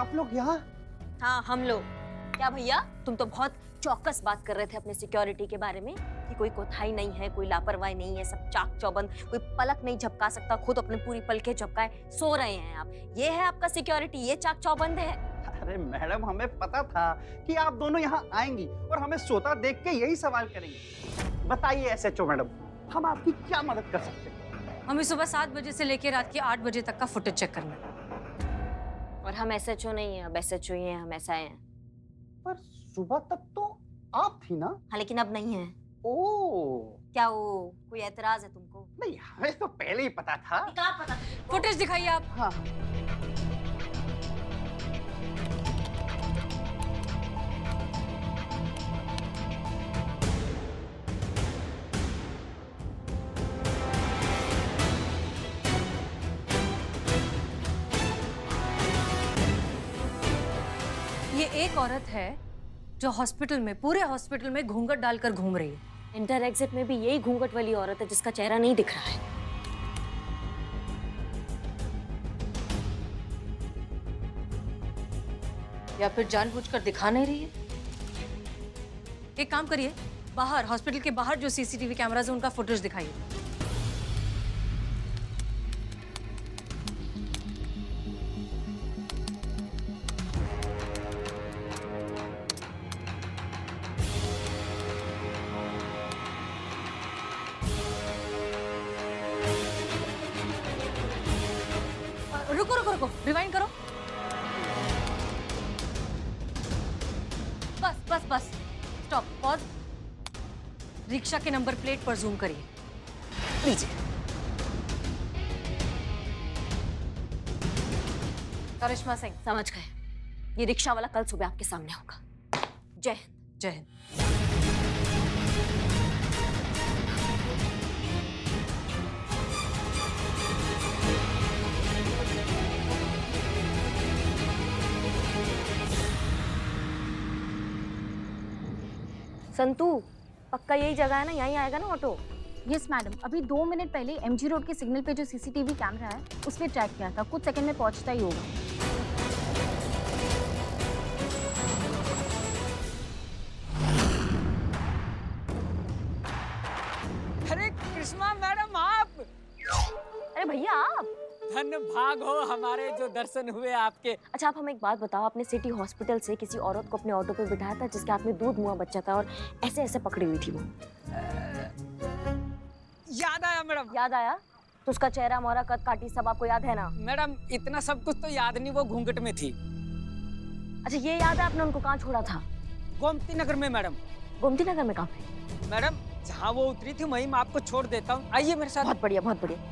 आप लोग यहाँ? हाँ हम लोग। क्या भैया, तुम तो बहुत चौकस बात कर रहे थे अपने सिक्योरिटी के बारे में कि कोई कोताही नहीं है, कोई लापरवाही नहीं है, सब चाक चौबंद, कोई पलक नहीं झपका सकता, खुद अपने पूरी पलकें झपकाए सो रहे हैं आप। ये है आपका सिक्योरिटी, ये चाक चौबंद है? अरे मैडम, हमें पता था कि आप दोनों यहाँ आएंगी और हमें सोता देख के यही सवाल करेंगे। बताइए एसएचओ मैडम, हम आपकी क्या मदद कर सकते हैं? हमें सुबह 7 बजे से लेकर रात के 8 बजे तक का फुटेज चेक करना है। और हम एसएचओ नहीं है, अब एसएचओ ही है, हम ऐसा हैं। पर सुबह तक तो आप थी ना? हाँ लेकिन अब नहीं है। ओह क्या वो कोई ऐतराज है तुमको? नहीं, हमें तो पहले ही पता था। क्या पता? फुटेज दिखाइए आप। हाँ ये एक औरत है जो हॉस्पिटल में, पूरे हॉस्पिटल में घूंघट डालकर घूम रही है। इंटर एग्जिट में भी यही घूंघट वाली औरत है जिसका चेहरा नहीं दिख रहा है। या फिर जानबूझकर दिखा नहीं रही है। एक काम करिए, बाहर, हॉस्पिटल के बाहर जो सीसीटीवी कैमरास है उनका फुटेज दिखाइए। रुको रुको रुको, रिवाइंड करो। बस बस बस, स्टॉप, पॉज। रिक्शा के नंबर प्लेट पर जूम करिए। लीजिए। करिश्मा सिंह। समझ गए, ये रिक्शा वाला कल सुबह आपके सामने होगा। जय हिंद। जय हिंद। संतू, पक्का यही जगह है ना? यहीं आएगा ना ऑटो? यस मैडम, अभी 2 मिनट पहले एमजी रोड के सिग्नल पे जो सीसीटीवी कैमरा है उस पर ट्रैक किया था, कुछ सेकंड में पहुंचता ही होगा। अरे कृष्णा मैडम, आप? अरे भैया आप? धन्य भाग हो हमारे जो दर्शन हुए आपके। अच्छा आप हमें एक बात बताओ, आपने सिटी हॉस्पिटल से किसी औरत को अपने ऑटो पे बिठाया था जिसके हाथ में दूध मुआ बच्चा था और ऐसे ऐसे पकड़ी हुई थी वो? याद आया मैडम। याद आया? तो उसका चेहरा, मोहरा, कद काठी सब आपको याद है ना? मैडम इतना सब कुछ तो याद नहीं, वो घूंघट में थी। अच्छा ये याद है आपने उनको कहाँ छोड़ा था? गोमती नगर में मैडम। गोमती नगर में? कहाँ पे? मैडम जहाँ वो उतरी थी वहीं मैं आपको छोड़ देता हूँ, आइए मेरे साथ। बहुत बढ़िया, बहुत बढ़िया।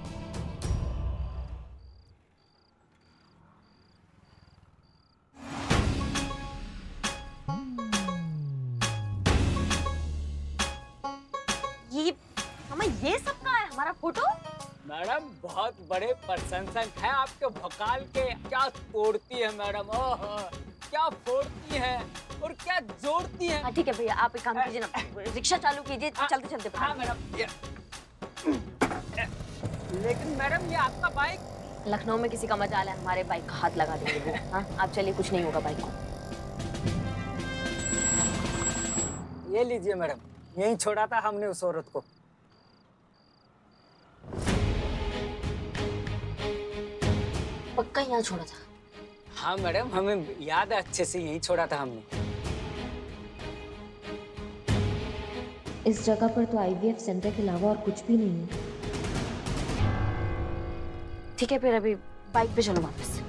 ये सब कहाँ है? हमारा फोटो? मैडम बहुत बड़े प्रशंसक हैं आपके वकाल के। क्या तोड़ती है मैडम, ओह क्या फोड़ती है और क्या जोड़ती है। हाँ ठीक है भैया, आप एक काम कीजिए ना, रिक्शा चालू कीजिए, चलते चलते बता। हाँ मैडम। लेकिन मैडम ये आपका बाइक? लखनऊ में किसी का मजाल है, हमारे बाइक का हाथ लगा देंगे वो। हाँ आप चलिए, कुछ नहीं होगा बाइक को। ये लीजिए मैडम, यहीं छोड़ा था हमने उस औरत को। पक्का यहाँ छोड़ा था? हाँ मैडम, हमें याद है अच्छे से, यहीं छोड़ा था हमने। इस जगह पर तो आईवीएफ सेंटर के अलावा और कुछ भी नहीं है। ठीक है फिर अभी बाइक पे चलो वापस।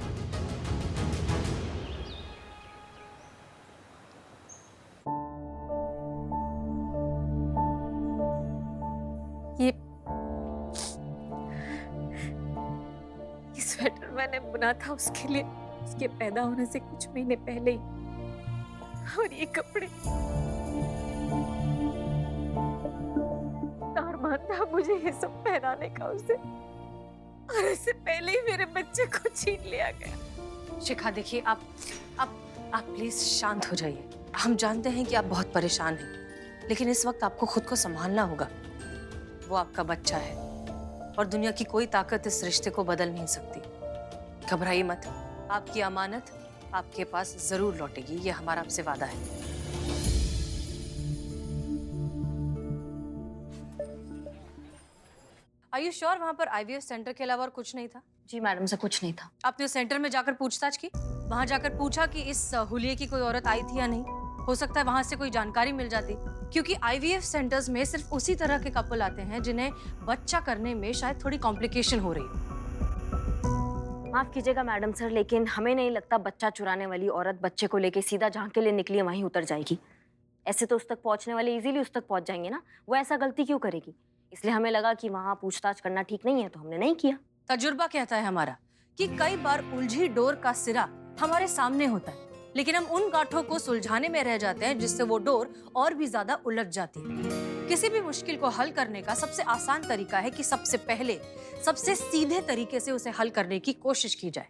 ये स्वेटर मैंने बुना था उसके लिए, उसके पैदा होने से कुछ महीने पहले ही। और ये कपड़े अरमान था मुझे ये सब पहनाने का उसे, और इससे पहले ही मेरे बच्चे को छीन लिया गया। शिखा देखिए, आप प्लीज शांत हो जाइए। हम जानते हैं कि आप बहुत परेशान हैं, लेकिन इस वक्त आपको खुद को संभालना होगा। वो आपका बच्चा है और दुनिया की कोई ताकत इस रिश्ते को बदल नहीं सकती। घबराइए मत, आपकी अमानत आपके पास जरूर लौटेगी, ये हमारा आपसे वादा है। Are you sure वहाँ पर IVF सेंटर के अलावा और कुछ नहीं था? जी मैडम से कुछ नहीं था। आपने उस सेंटर में जाकर पूछताछ की? वहाँ जाकर पूछा कि इस हुलिये की कोई औरत आई थी या नहीं? हो सकता है वहाँ से कोई जानकारी मिल जाती, क्योंकि IVF सेंटर्स में सिर्फ उसी तरह के कपल आते हैं जिन्हें बच्चा करने में शायद थोड़ी कॉम्प्लिकेशन हो रही हो। माफ कीजिएगा मैडम सर, लेकिन हमें नहीं लगता बच्चा चुराने वाली औरत बच्चे को लेके सीधा जहाँ के लिए निकली है वहीं उतर जाएगी। ऐसे तो उस तक पहुँचने वाले इजीली उस तक पहुँच जाएंगे ना, वो ऐसा गलती क्यों करेगी? इसलिए हमें लगा कि वहाँ पूछताछ करना ठीक नहीं है, तो हमने नहीं किया। तजुर्बा कहता है हमारा कि कई बार उलझी डोर का सिरा हमारे सामने होता है, लेकिन हम उन गांठों को सुलझाने में रह जाते हैं जिससे वो डोर और भी ज्यादा उलझ जाती है। किसी भी मुश्किल को हल करने का सबसे आसान तरीका है कि सबसे पहले सबसे सीधे तरीके से उसे हल करने की कोशिश की जाए।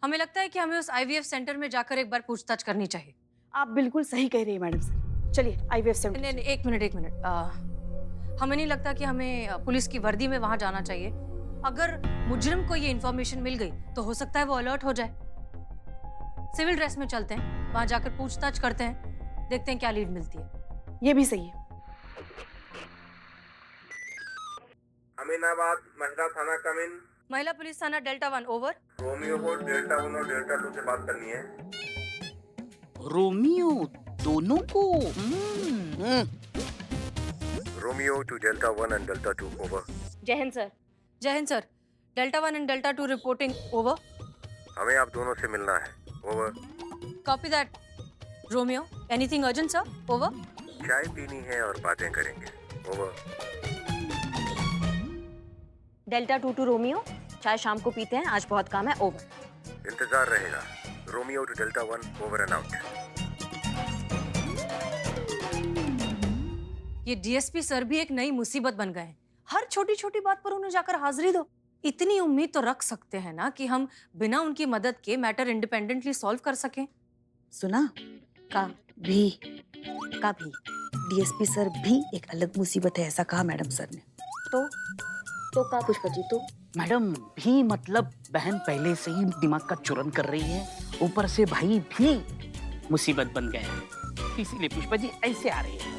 हमें लगता है कि हमें उस IVF सेंटर में जाकर एक बार पूछताछ करनी चाहिए। आप बिल्कुल सही कह रही है मैडम सर। चलिए IVF सेंटर। नहीं, एक मिनट। हमें नहीं लगता कि हमें पुलिस की वर्दी में वहां जाना चाहिए। अगर मुजरिम को ये इन्फॉर्मेशन मिल गई तो हो सकता है वो अलर्ट हो जाए। सिविल ड्रेस में चलते हैं, वहां जाकर पूछताछ करते हैं, देखते हैं क्या लीड मिलती है। ये भी सही है। अमीनाबाद महिला थाना कम इन। महिला पुलिस थाना डेल्टा 1 ओवर। रोमियो को डेल्टा 1 और डेल्टा 2 से बात करनी है। रोमियो दोनों को? Romeo to delta 1 and delta 2 over. जय हिंद सर। जय हिंद sir. Delta 1 and delta 2 reporting over. हमें आप दोनों से मिलना है। Over. Copy that Romeo. Anything urgent sir? Over. चाय पीनी है और बातें करेंगे। ओवर। डेल्टा 2 टू रोमियो, चाय शाम को पीते हैं, आज बहुत काम है। ओवर। इंतजार रहेगा। Romeo to delta 1 over and out. ये डीएसपी सर भी एक नई मुसीबत बन गए हैं। हर छोटी छोटी बात पर उन्हें जाकर हाजिरी दो। इतनी उम्मीद तो रख सकते हैं ना कि हम बिना उनकी मदद के मैटर इंडिपेंडेंटली सॉल्व कर सकें। सुना? का भी डीएसपी सर भी एक अलग मुसीबत है, ऐसा कहा मैडम सर ने। तो का पुष्पा जी? तो मैडम भी मतलब बहन पहले से ही दिमाग का चुरन कर रही है, ऊपर से भाई भी मुसीबत बन गए हैं, इसीलिए पुष्पा जी ऐसे आ रही है।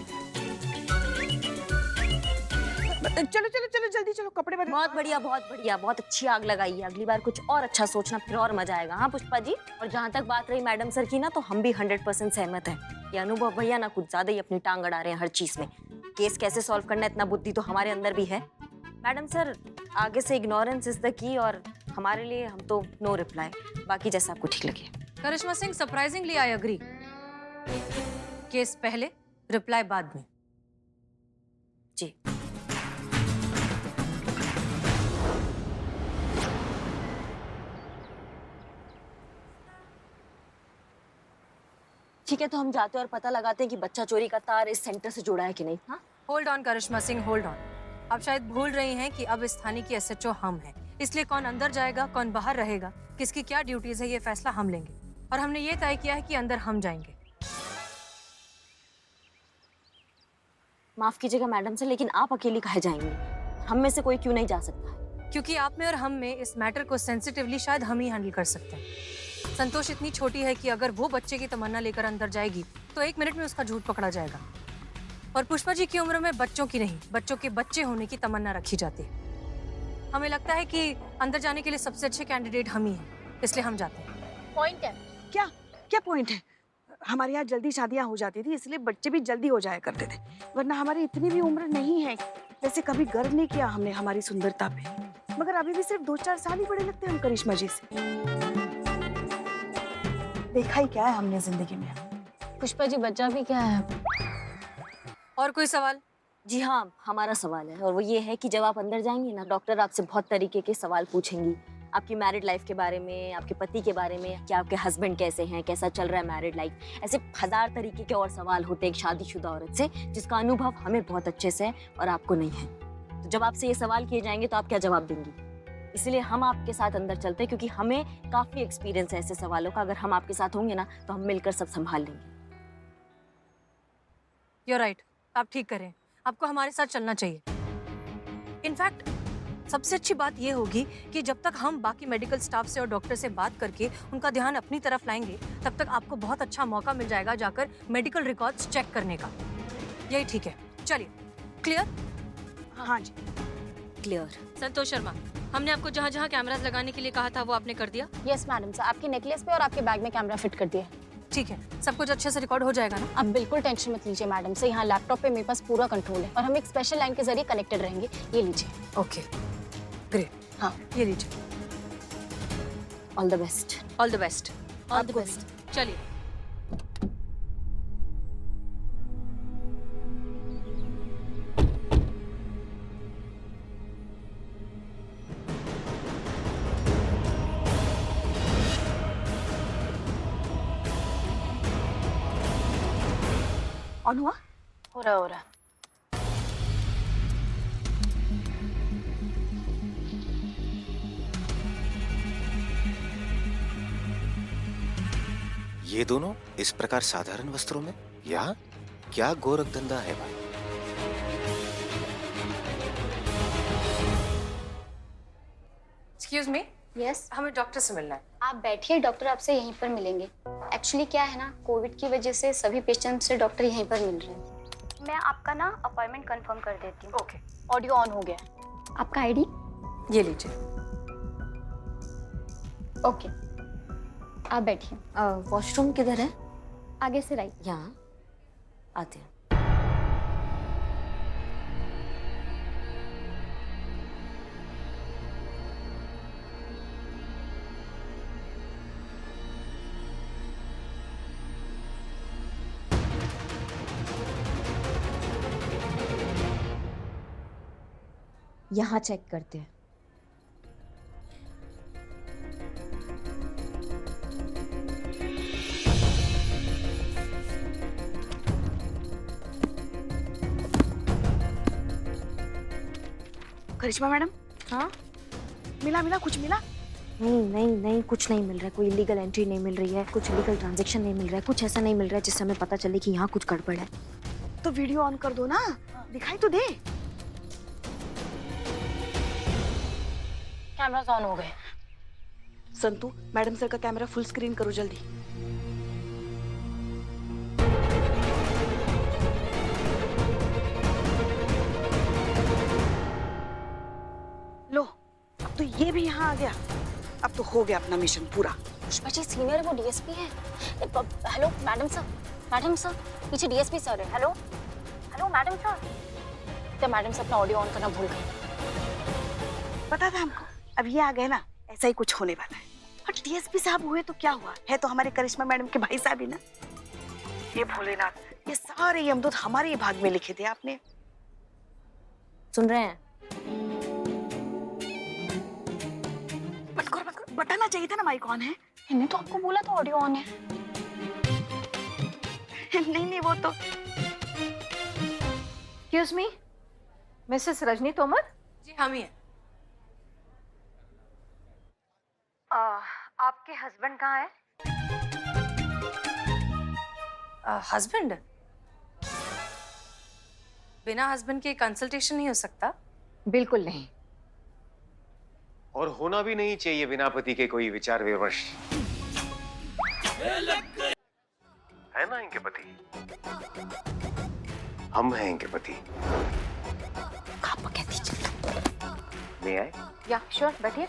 चलो चलो चलो जल्दी चलो, कपड़े बदलो। बहुत बढ़िया, बहुत बढ़िया, बहुत अच्छी आग लगाई है। अगली बार कुछ और अच्छा सोचना, फिर और मजा आएगा। हाँ पुष्पा जी। और जहाँ तक बात रही मैडम सर की ना, तो हम भी 100% सहमत हैं। ये अनुभव भैया ना कुछ ज्यादा ही अपनी टांग अड़ा रहे हैं हर चीज में। केस कैसे सॉल्व करना है, इतना बुद्धि तो हमारे अंदर भी है। मैडम सर आगे से इग्नोरेंस इज द की, और हमारे लिए हम तो नो रिप्लाई, बाकी जैसा आपको ठीक लगे। Karishma Singh, surprisingly I agree. Case पहले, रिप्लाई बाद में। जी। ठीक है, तो हम जाते हैं और पता लगाते हैं कि बच्चा चोरी का तार इस सेंटर से जुड़ा है कि नहीं। हाँ hold on Karishma Singh, hold on. आप शायद भूल रही हैं कि अब इस थाने की SHO हम हैं, इसलिए कौन अंदर जाएगा कौन बाहर रहेगा, किसकी क्या ड्यूटीज है, ये फैसला हम लेंगे। और हमने ये तय किया है कि अंदर हम जाएंगे। माफ कीजिएगा मैडम सर, लेकिन आप अकेली कहे जाएंगी? हम में से कोई क्यों नहीं जा सकता है? क्योंकि आप में और हम में इस मैटर को सेंसिटिवली शायद हम ही हैंडल कर सकते हैं। संतोष इतनी छोटी है कि अगर वो बच्चे की तमन्ना लेकर अंदर जाएगी तो 1 मिनट में उसका झूठ पकड़ा जाएगा। और पुष्पा जी की उम्र में बच्चों की नहीं, बच्चों के बच्चे होने की तमन्ना रखी जाती है। हमें लगता है कि अंदर जाने के लिए सबसे अच्छे कैंडिडेट हम ही हैं, इसलिए हम जाते हैं। पॉइंट है। क्या क्या पॉइंट है? हमारे यहाँ जल्दी शादियाँ हो जाती थी, इसलिए बच्चे भी जल्दी हो जाया करते थे, वरना हमारी इतनी भी उम्र नहीं है। वैसे कभी गर्व नहीं किया हमने हमारी सुंदरता पे, मगर अभी भी सिर्फ 2-4 साल ही बड़े लगते हैं हम करिश्मा जी से। देखा ही क्या है हमने जिंदगी में। पुष्पा जी बच्चा भी क्या है? और कोई सवाल? जी हाँ, हमारा सवाल है, और वो ये है कि जब आप अंदर जाएंगी ना, डॉक्टर आपसे बहुत तरीके के सवाल पूछेंगी। आपकी मैरिड लाइफ के बारे में, आपके पति के बारे में, कि आपके हस्बैंड कैसे हैं, कैसा चल रहा है मैरिड लाइफ। ऐसे 1000 तरीके के और सवाल होते हैं एक शादीशुदा औरत से, जिसका अनुभव हमें बहुत अच्छे से है और आपको नहीं है। तो जब आपसे ये सवाल किए जाएंगे तो आप क्या जवाब देंगी? इसलिए हम आपके साथ अंदर चलते हैं, क्योंकि हमें काफी एक्सपीरियंस है ऐसे सवालों का। अगर हम आपके साथ होंगे ना, तो हम मिलकर सब संभाल लेंगे। You're right, आप ठीक करें, आपको हमारे साथ चलना चाहिए। इनफैक्ट सबसे अच्छी बात ये होगी कि जब तक हम बाकी मेडिकल स्टाफ से और डॉक्टर से बात करके उनका ध्यान अपनी तरफ लाएंगे, तब तक आपको बहुत अच्छा मौका मिल जाएगा जाकर मेडिकल रिकॉर्ड्स चेक करने का। यही ठीक है, चलिए। क्लियर? हाँ जी। क्लियर। संतोष शर्मा, हमने आपको जहाँ जहाँ कैमरास लगाने के लिए कहा था वो आपने कर दिया? यस मैडम सर, आपके नेकलेस पे और आपके बैग में कैमरा फिट कर दिया। ठीक है, सब कुछ अच्छे से रिकॉर्ड हो जाएगा ना? आप बिल्कुल टेंशन मत लीजिए मैडम सर, यहाँ लैपटॉप पे मेरे पास पूरा कंट्रोल है और हम एक स्पेशल लाइन के जरिए कनेक्टेड रहेंगे। ये लीजिए। Okay, great. हाँ, ये लीजिए। All the best. All the best. All the best. चलिए। ऑन हुआ? हो रहा। ये दोनों इस प्रकार साधारण वस्त्रों में यहाँ क्या गोरख धंधा है भाई? एक्सक्यूज मी, यस, हमें डॉक्टर से मिलना है। आप बैठिए, डॉक्टर आपसे यहीं पर मिलेंगे। एक्चुअली क्या है ना, कोविड की वजह से सभी पेशेंट से डॉक्टर यहीं पर मिल रहे हैं। मैं आपका ना अपॉइंटमेंट कंफर्म कर देती हूँ। ओके। ऑडियो ऑन हो गया। आपका आईडी? ये लीजिए। ओके, आप बैठिए। वॉशरूम किधर है? आगे से राइट। यहाँ आते हैं। यहाँ चेक करते हैं। करिश्मा मैडम, हाँ? मिला कुछ मिला? नहीं, कुछ नहीं मिल रहा है। कोई इलीगल एंट्री नहीं मिल रही है, कुछ इलीगल ट्रांजैक्शन नहीं मिल रहा है, कुछ ऐसा नहीं मिल रहा है जिससे हमें पता चले कि यहाँ कुछ गड़बड़ है। तो वीडियो ऑन कर दो ना, दिखाई तो दे। कैमरास ऑन हो गए। संतू, मैडम सर का कैमरा फुल स्क्रीन करो जल्दी। लो, अब तो ये भी यहाँ आ गया। अब तो हो गया अपना मिशन पूरा। पुष्पा जी सीनियर है, वो डीएसपी है। हेलो मैडम सर, पीछे डीएसपी सर है। Hello madam sir. तो मैडम सर अपना ऑडियो ऑन करना भूल गए। पता था हमको, अब ये आ गए ना, ऐसा ही कुछ होने वाला है। और डीएसपी साहब हुए तो क्या हुआ, है तो हमारे करिश्मा मैडम के भाई साहब ही ना। ये भोलेनाथ, ये सारे यमदूत हमारे ही भाग में लिखे थे आपने। सुन रहे हैं? मत करो, बताना चाहिए था ना माइक ऑन है। इन्हें तो आपको बोला था ऑडियो ऑन है। नहीं वो तो। Excuse me, Mrs Rajni Tomar? जी हम ही हैं। आपके हस्बैंड कहाँ है? हस्बैंड? बिना हस्बैंड के कंसल्टेशन नहीं हो सकता। बिल्कुल नहीं। और होना भी नहीं चाहिए बिना पति के कोई विचार विमर्श, है ना इनके पति? हम हैं इनके पति। खापा कहती चल। ले आए? या श्योर, बैठिए।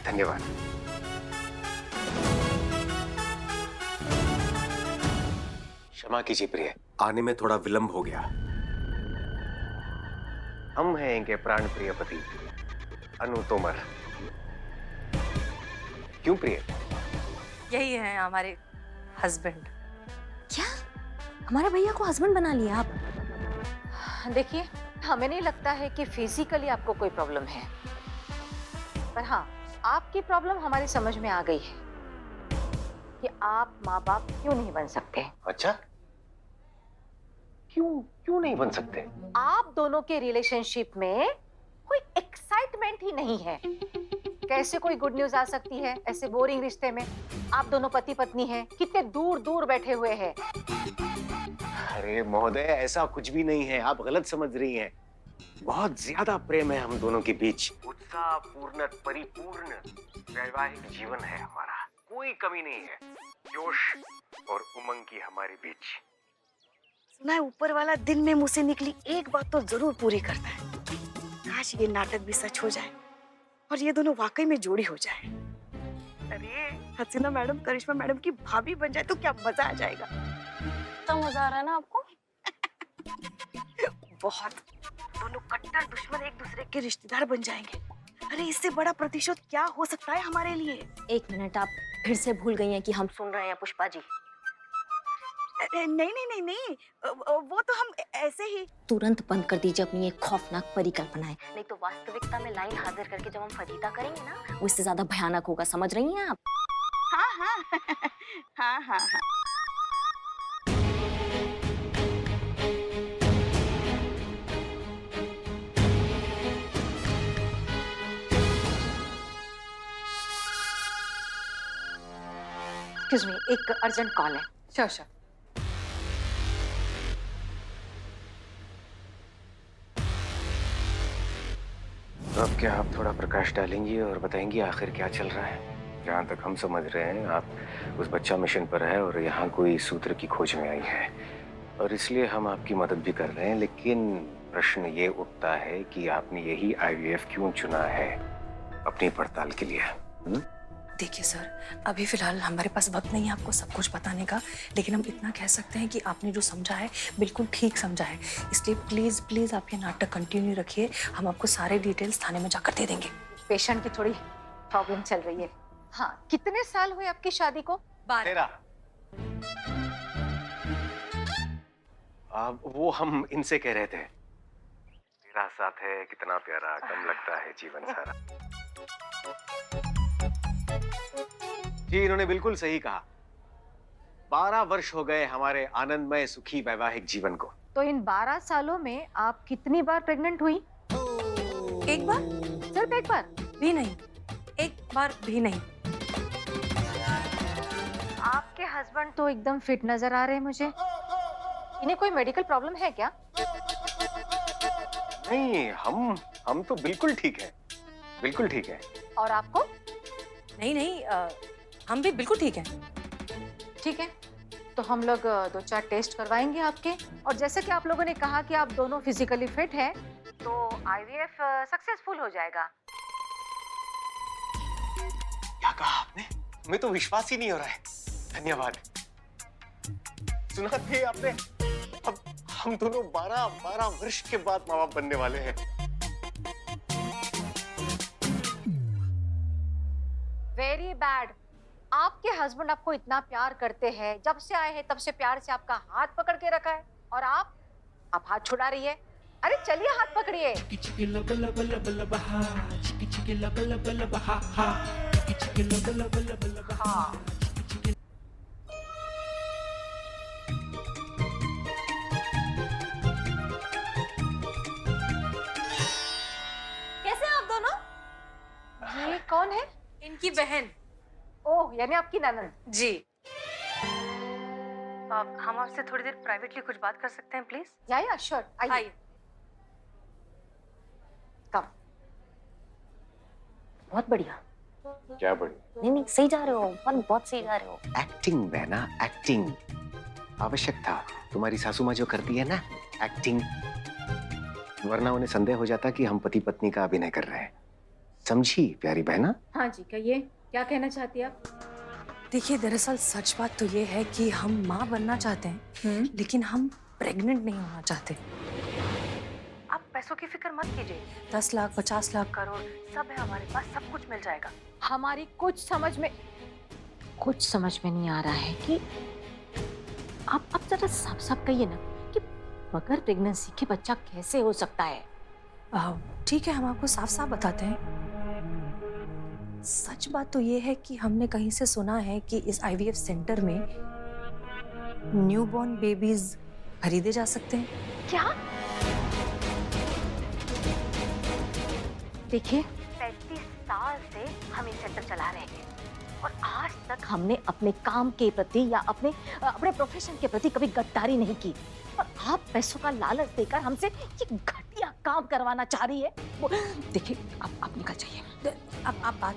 धन्यवाद। क्षमा कीजिए प्रिय, आने में थोड़ा विलंब हो गया। हम हैं इनके प्राण प्रिय पति अनु तोमर। क्यों प्रिय? यही है हमारे हस्बैंड। क्या? हमारे भैया को हस्बैंड बना लिया आप? देखिए, हमें नहीं लगता है कि फिजिकली आपको कोई प्रॉब्लम है, पर हाँ, आपकी प्रॉब्लम हमारी समझ में आ गई है कि आप माँ बाप क्यों नहीं बन सकते। अच्छा, क्यों नहीं बन सकते? आप दोनों के रिलेशनशिप में कोई एक्साइटमेंट ही नहीं है। कैसे कोई गुड न्यूज आ सकती है ऐसे बोरिंग रिश्ते में? आप दोनों पति पत्नी हैं, कितने दूर दूर बैठे हुए हैं। अरे महोदय, ऐसा कुछ भी नहीं है, आप गलत समझ रही हैं। बहुत ज्यादा प्रेम है हम दोनों के बीच। उत्साहपूर्ण परिपूर्ण वैवाहिक जीवन है हमारा, कोई कमी नहीं है। जोश और उमंग की हमारे बीच। सुना है ऊपर वाला दिन में मुंह से निकली एक बात तो जरूर पूरी करता है। काश ये नाटक भी सच हो जाए और ये दोनों वाकई में जोड़ी हो जाए। अरे हसीना मैडम करिश्मा मैडम की भाभी बन जाए तो क्या मजा आ जाएगा। तो मजा आ रहा है ना आपको? बहुत। दोनों कट्टर दुश्मन एक दूसरे के रिश्तेदार बन जाएंगे। अरे इससे बड़ा प्रतिशोध क्या हो सकता है हमारे लिए। 1 मिनट, आप फिर से भूल गई हैं कि हम सुन रहे हैं पुष्पा जी। नहीं नहीं नहीं नहीं, वो तो हम ऐसे ही। तुरंत बंद कर दीजिए अपनी ये खौफनाक परिकल्पनाएं, नहीं तो वास्तविकता में लाइन हाजिर करके जब हम फजीता करेंगे ना, वो इससे ज्यादा भयानक होगा। समझ रही हैं आप? हाँ हाँ हाँ हाँ हाँ। एक्सक्यूज मी, एक अर्जेंट कॉल है। Sure sure. तो अब क्या आप थोड़ा प्रकाश डालेंगी और बताएंगी आखिर क्या चल रहा है? जहाँ तक हम समझ रहे हैं आप उस बच्चा मिशन पर है और यहाँ कोई सूत्र की खोज में आई है और इसलिए हम आपकी मदद भी कर रहे हैं। लेकिन प्रश्न ये उठता है कि आपने यही IVF क्यों चुना है अपनी पड़ताल के लिए? देखिए सर, अभी फिलहाल हमारे पास वक्त नहीं है आपको सब कुछ बताने का, लेकिन हम इतना कह सकते हैं कि आपने जो समझा है बिल्कुल ठीक समझा है। इसलिए प्लीज प्लीज आप ये नाटक कंटिन्यू रखिए, हम आपको सारे डिटेल्स थाने में जाकर दे देंगे। पेशेंट की थोड़ी प्रॉब्लम चल रही है। हाँ, कितने साल हुए आपकी शादी को? 12। वो हम इनसे कह रहे थे। तेरा साथ है कितना प्यारा, कम लगता है जीवन सारा। जी इन्होंने बिल्कुल सही कहा। 12 वर्ष हो गए हमारे आनंदमय सुखी वैवाहिक जीवन को। तो इन 12 सालों में आप कितनी बार प्रेग्नेंट हुई? एक बार? सिर्फ एक बार भी नहीं, एक बार भी नहीं। आपके हस्बैंड तो एकदम फिट नजर आ रहे हैं मुझे। इन्हें कोई मेडिकल प्रॉब्लम है क्या? नहीं, हम तो बिल्कुल ठीक है, बिल्कुल ठीक है। और आपको? नहीं नहीं, हम भी बिल्कुल ठीक हैं। ठीक है, तो हम लोग 2-4 टेस्ट करवाएंगे आपके। और जैसे कि आप लोगों ने कहा कि आप दोनों फिजिकली फिट हैं, तो IVF सक्सेसफुल हो जाएगा। क्या कहा आपने? हमें तो विश्वास ही नहीं हो रहा है। धन्यवाद। सुना थे आपने? अब हम दोनों 12 वर्ष के बाद माँ बाप बनने वाले हैं। Very bad. आपके हस्बैंड आपको इतना प्यार करते हैं, जब से आए हैं तब से प्यार से आपका हाथ पकड़ के रखा है, और आप हाथ छुड़ा रही है। अरे चलिए हाथ पकड़िए। हाँ। कैसे हैं आप दोनों? ये कौन है? इनकी बहन। ओह, यानी आपकी ननद। जी। हम आपसे थोड़ी देर प्राइवेटली कुछ बात कर सकते हैं प्लीज? या श्योर, आइए। कम। बहुत बढ़िया। क्या बढ़िया? नहीं नहीं, सही जा रहे हो पर बहुत सही जा रहे हो। एक्टिंग बहना, एक्टिंग आवश्यक था। तुम्हारी सासू माँ जो करती है ना एक्टिंग, वरना उन्हें संदेह हो जाता कि हम पति पत्नी का अभिनय कर रहे हैं। समझी प्यारी बहना? हाँ जी, कहिए क्या कहना चाहती है आप? देखिए, दरअसल सच बात तो ये है कि हम माँ बनना चाहते हैं, लेकिन हम प्रेग्नेंट नहीं होना चाहते। आप पैसों की फिक्र मत कीजिए, 10 लाख 50 लाख करोड़ सब है हमारे पास, सब कुछ मिल जाएगा। हमारी कुछ समझ में नहीं आ रहा है कि आप जरा साफ साफ कहिए ना कि बगैर प्रेगनेंसी के बच्चा कैसे हो सकता है? ठीक है, हम आपको साफ साफ बताते हैं। सच बात तो ये है कि हमने कहीं से सुना है कि इस IVF सेंटर में न्यूबॉर्न बेबीज खरीदे जा सकते हैं। क्या? देखिए, 35 साल से हम ये सेंटर चला रहे हैं और आज तक हमने अपने काम के प्रति या अपने प्रोफेशन के प्रति कभी गद्दारी नहीं की। और आप पैसों का लालच देकर हमसे ये घटिया काम करवाना चाह रही है। देखिए आप निकल जाइए। अब आप बात